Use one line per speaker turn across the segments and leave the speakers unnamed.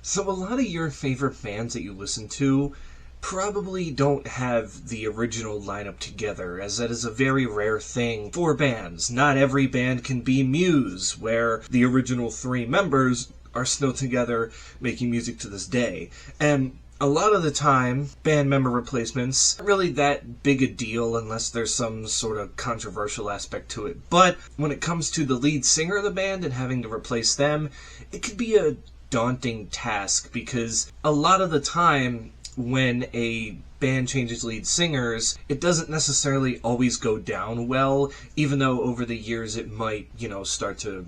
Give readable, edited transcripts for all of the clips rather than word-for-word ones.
So a lot of your favorite bands that you listen to probably don't have the original lineup together, as that is a very rare thing for bands. Not every band can be Muse, where the original 3 members are still together making music to this day. And a lot of the time, band member replacements aren't really that big a deal unless there's some sort of controversial aspect to it. But when it comes to the lead singer of the band and having to replace them, it could be a daunting task, because a lot of the time when a band changes lead singers, it doesn't necessarily always go down well, even though over the years it might, start to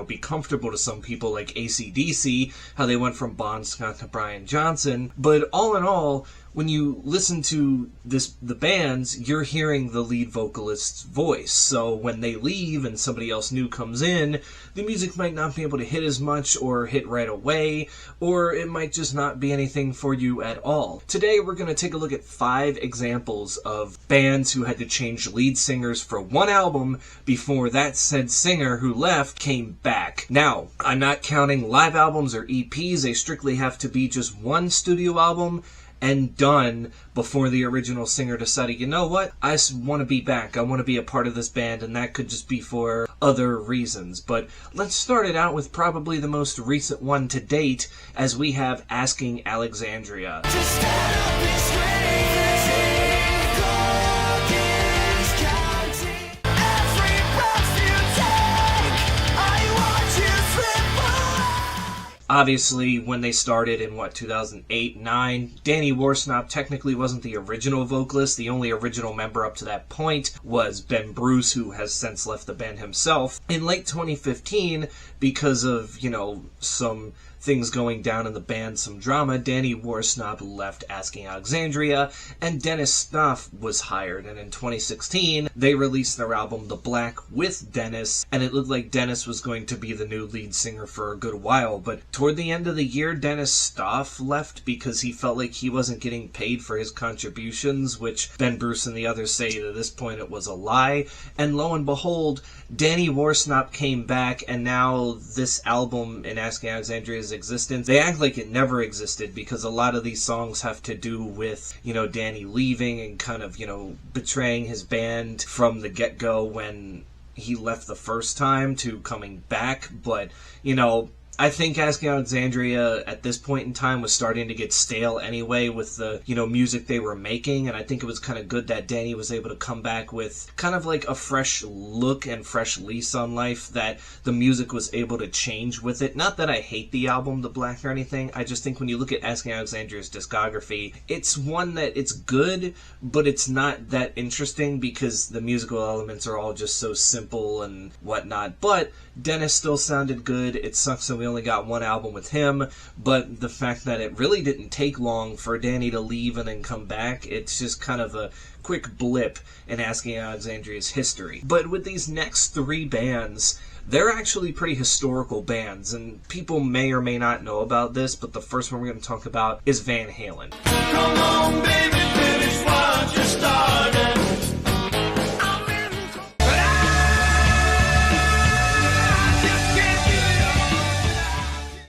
be comfortable to some people, like AC/DC, how they went from Bon Scott to Brian Johnson. But all in all, when you listen to the bands, you're hearing the lead vocalist's voice. So when they leave and somebody else new comes in, the music might not be able to hit as much or hit right away, or it might just not be anything for you at all. Today we're going to take a look at 5 examples of bands who had to change lead singers for one album before that said singer who left came back. Now, I'm not counting live albums or EPs. They strictly have to be just one studio album and done before the original singer decided, you know what, I want to be back, I want to be a part of this band, and that could just be for other reasons. But let's start it out with probably the most recent one to date, as we have Asking Alexandria. Obviously, when they started in, 2008-9, Danny Worsnop technically wasn't the original vocalist. The only original member up to that point was Ben Bruce, who has since left the band himself. In late 2015, because of, some things going down in the band, some drama, Danny Worsnop left Asking Alexandria, and Dennis Stoff was hired. And in 2016, they released their album The Black with Dennis, and it looked like Dennis was going to be the new lead singer for a good while. But toward the end of the year, Dennis Stoff left because he felt like he wasn't getting paid for his contributions, which Ben Bruce and the others say at this point it was a lie. And lo and behold, Danny Worsnop came back, and now this album in Asking Alexandria's existence, they act like it never existed, because a lot of these songs have to do with, Danny leaving and kind of, betraying his band from the get-go when he left the first time to coming back. But, I think Asking Alexandria at this point in time was starting to get stale anyway with the, music they were making, and I think it was kind of good that Danny was able to come back with kind of like a fresh look and fresh lease on life, that the music was able to change with it. Not that I hate the album The Black or anything, I just think when you look at Asking Alexandria's discography, it's one that it's good, but it's not that interesting because the musical elements are all just so simple and whatnot. But Dennis still sounded good. It sucks that we only got one album with him, but the fact that it really didn't take long for Danny to leave and then come back, it's just kind of a quick blip in Asking Alexandria's history. But with these next 3 bands, they're actually pretty historical bands, and people may or may not know about this, but the first one we're going to talk about is Van Halen.
Come on, baby, finish what you started.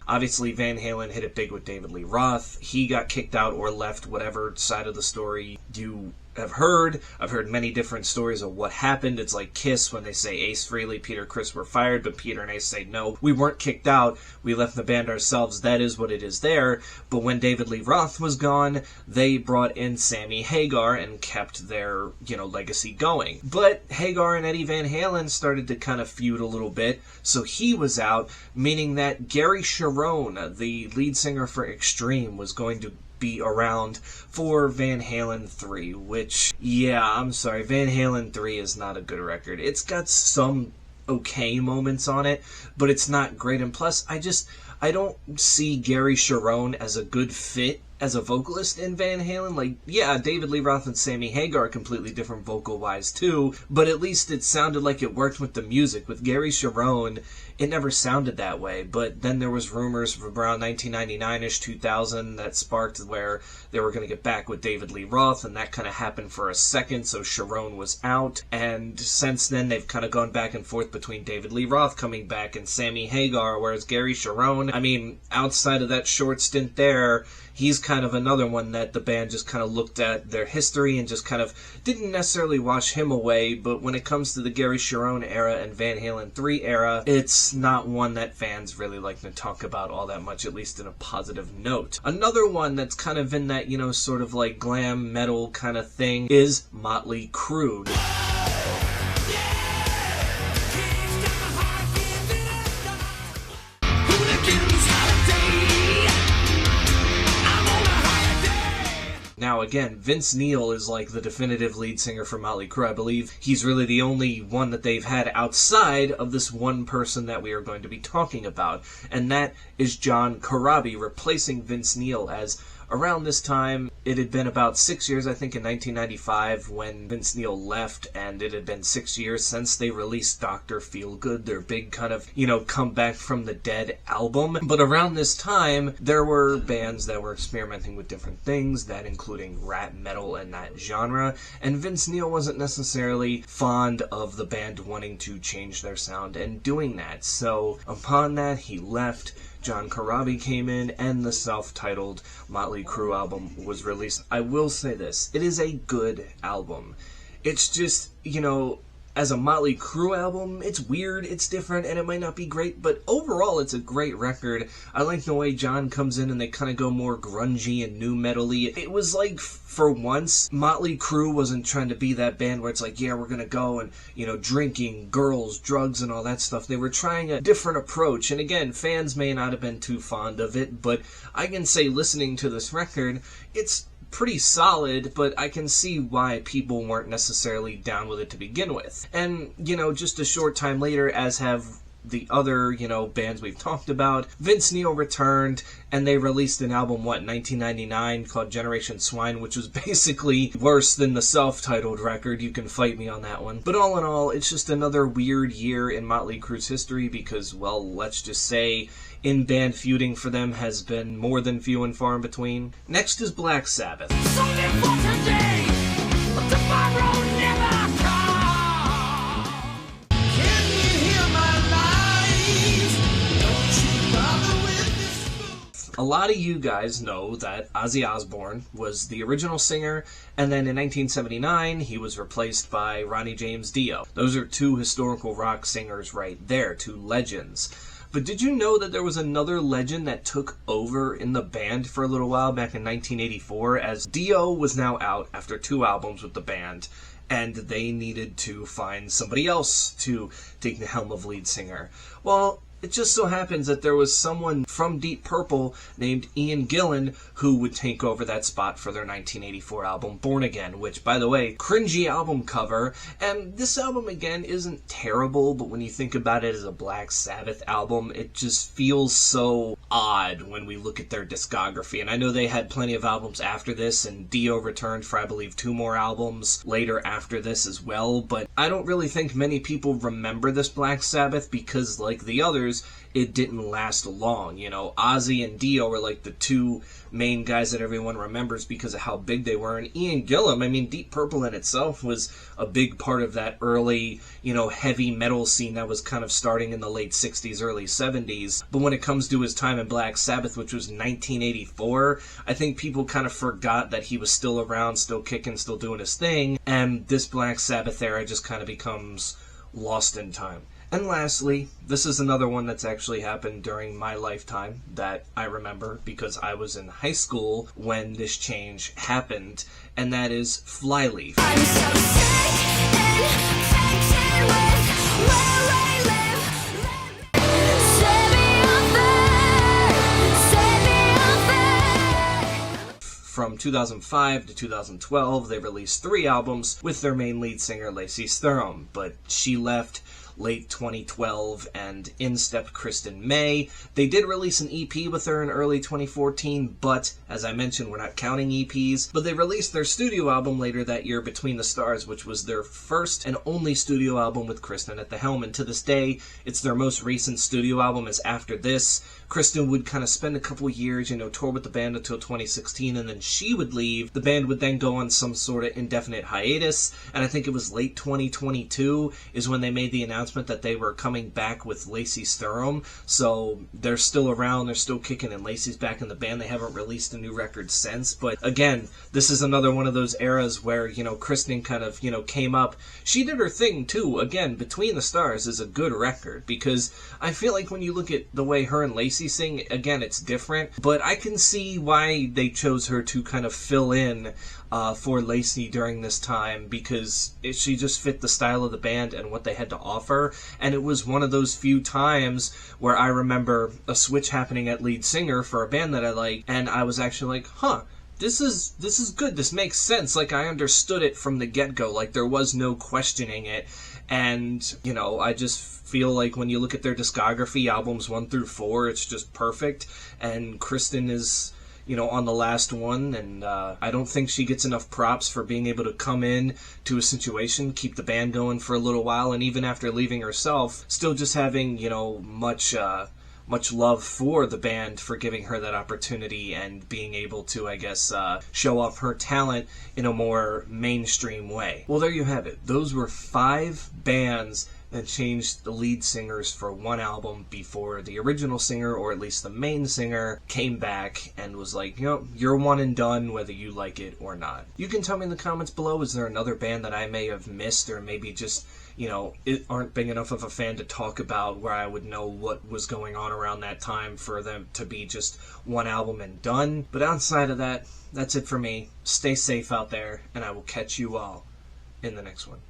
Obviously, Van Halen hit it big with David Lee Roth. He got kicked out or left, whatever side of the story you have heard. I've heard many different stories of what happened. It's like Kiss when they say Ace Frehley, Peter, Chris were fired, but Peter and Ace say, no, we weren't kicked out. We left the band ourselves. That is what it is there. But when David Lee Roth was gone, they brought in Sammy Hagar and kept their, legacy going. But Hagar and Eddie Van Halen started to kind of feud a little bit, so he was out, meaning that Gary Cherone, the lead singer for Extreme, was going to be around for Van Halen 3, which, I'm sorry, Van Halen 3 is not a good record. It's got some okay moments on it, but it's not great, and plus, I don't see Gary Cherone as a good fit as a vocalist in Van Halen. Like, yeah, David Lee Roth and Sammy Hagar are completely different vocal-wise too, but at least it sounded like it worked with the music. With Gary Cherone, it never sounded that way, but then there was rumors from around 1999-ish, 2000, that sparked where they were going to get back with David Lee Roth, and that kind of happened for a second, so Cherone was out, and since then they've kind of gone back and forth between David Lee Roth coming back and Sammy Hagar, whereas Gary Cherone, I mean, outside of that short stint there, he's kind of another one that the band just kind of looked at their history and just kind of didn't necessarily wash him away, but when it comes to the Gary Cherone era and Van Halen 3 era, it's not one that fans really like to talk about all that much, at least in a positive note. Another one that's kind of in that, sort of like glam metal kind of thing is Mötley Crüe. Now again, Vince Neil is like the definitive lead singer for Mötley Crüe. I believe he's really the only one that they've had outside of this one person that we are going to be talking about, and that is John Corabi, replacing Vince Neil. As around this time, it had been about 6 years, I think in 1995, when Vince Neil left, and it had been 6 years since they released Dr. Feelgood, their big kind of, come back from the dead album. But around this time, there were bands that were experimenting with different things, that including rap metal and that genre, and Vince Neil wasn't necessarily fond of the band wanting to change their sound and doing that. So upon that, he left. John Corabi came in, and the self-titled Mötley Crüe album was released. I will say this, it is a good album. It's just, as a Mötley Crüe album, it's weird, it's different, and it might not be great, but overall it's a great record. I like the way John comes in and they kind of go more grungy and new metal-y. It was like, for once, Mötley Crüe wasn't trying to be that band where it's like, yeah, we're gonna go and, drinking, girls, drugs, and all that stuff. They were trying a different approach, and again, fans may not have been too fond of it, but I can say, listening to this record, it's pretty solid, but I can see why people weren't necessarily down with it to begin with. And, just a short time later, as have the other, bands we've talked about, Vince Neil returned, and they released an album, in 1999, called Generation Swine, which was basically worse than the self-titled record. You can fight me on that one. But all in all, it's just another weird year in Mötley Crüe's history because, well, let's just say, in-band feuding for them has been more than few and far in between. Next is Black Sabbath.
Something for today, but tomorrow never comes. Can you hear my lies? Don't you bother with this fool.
A lot of you guys know that Ozzy Osbourne was the original singer, and then in 1979 he was replaced by Ronnie James Dio. Those are two historical rock singers right there, two legends. But did you know that there was another legend that took over in the band for a little while back in 1984, as Dio was now out after 2 albums with the band, and they needed to find somebody else to take the helm of lead singer? Well, it just so happens that there was someone from Deep Purple named Ian Gillan who would take over that spot for their 1984 album, Born Again, which, by the way, cringy album cover. And this album, again, isn't terrible, but when you think about it as a Black Sabbath album, it just feels so odd when we look at their discography. And I know they had plenty of albums after this, and Dio returned for, I believe, 2 more albums later after this as well, but I don't really think many people remember this Black Sabbath because, like the others, it didn't last long. Ozzy and Dio were like the 2 main guys that everyone remembers because of how big they were. And Ian Gillan, Deep Purple in itself was a big part of that early, heavy metal scene that was kind of starting in the late 60s, early 70s. But when it comes to his time in Black Sabbath, which was 1984, I think people kind of forgot that he was still around, still kicking, still doing his thing. And this Black Sabbath era just kind of becomes lost in time. And lastly, this is another one that's actually happened during my lifetime that I remember because I was in high school when this change happened, and that is Flyleaf.
I'm so sick and infected with where I live. Set me on fire.
From 2005 to 2012, they released 3 albums with their main lead singer, Lacey Sturm, but she left late 2012, and in stepped Kristen May. They did release an EP with her in early 2014, but as I mentioned, we're not counting EPs. But they released their studio album later that year, Between the Stars, which was their first and only studio album with Kristen at the helm. And to this day, it's their most recent studio album. As after this, Kristen would kind of spend a couple years, tour with the band until 2016, and then she would leave. The band would then go on some sort of indefinite hiatus, and I think it was late 2022 is when they made the announcement that they were coming back with Lacey Sturm. So they're still around, they're still kicking, and Lacey's back in the band. They haven't released a new record since, but again, this is another one of those eras where, Kristen kind of, came up. She did her thing too. Again, Between the Stars is a good record, because I feel like when you look at the way her and Lacey sing, again, it's different, but I can see why they chose her to kind of fill in for Lacey during this time, because she just fit the style of the band and what they had to offer. And it was one of those few times where I remember a switch happening at lead singer for a band that I like, and I was actually like, huh, this is good, this makes sense. Like, I understood it from the get-go, like there was no questioning it. And I just feel like when you look at their discography, albums 1 through 4, it's just perfect. And Kristen is on the last one, and I don't think she gets enough props for being able to come in to a situation, keep the band going for a little while, and even after leaving herself, still just having, much love for the band for giving her that opportunity and being able to, I guess, show off her talent in a more mainstream way. Well, there you have it. Those were 5 bands that changed the lead singers for one album before the original singer, or at least the main singer, came back and was like, you're one and done whether you like it or not. You can tell me in the comments below, is there another band that I may have missed, or maybe just, it aren't big enough of a fan to talk about, where I would know what was going on around that time for them to be just one album and done. But outside of that, that's it for me. Stay safe out there, and I will catch you all in the next one.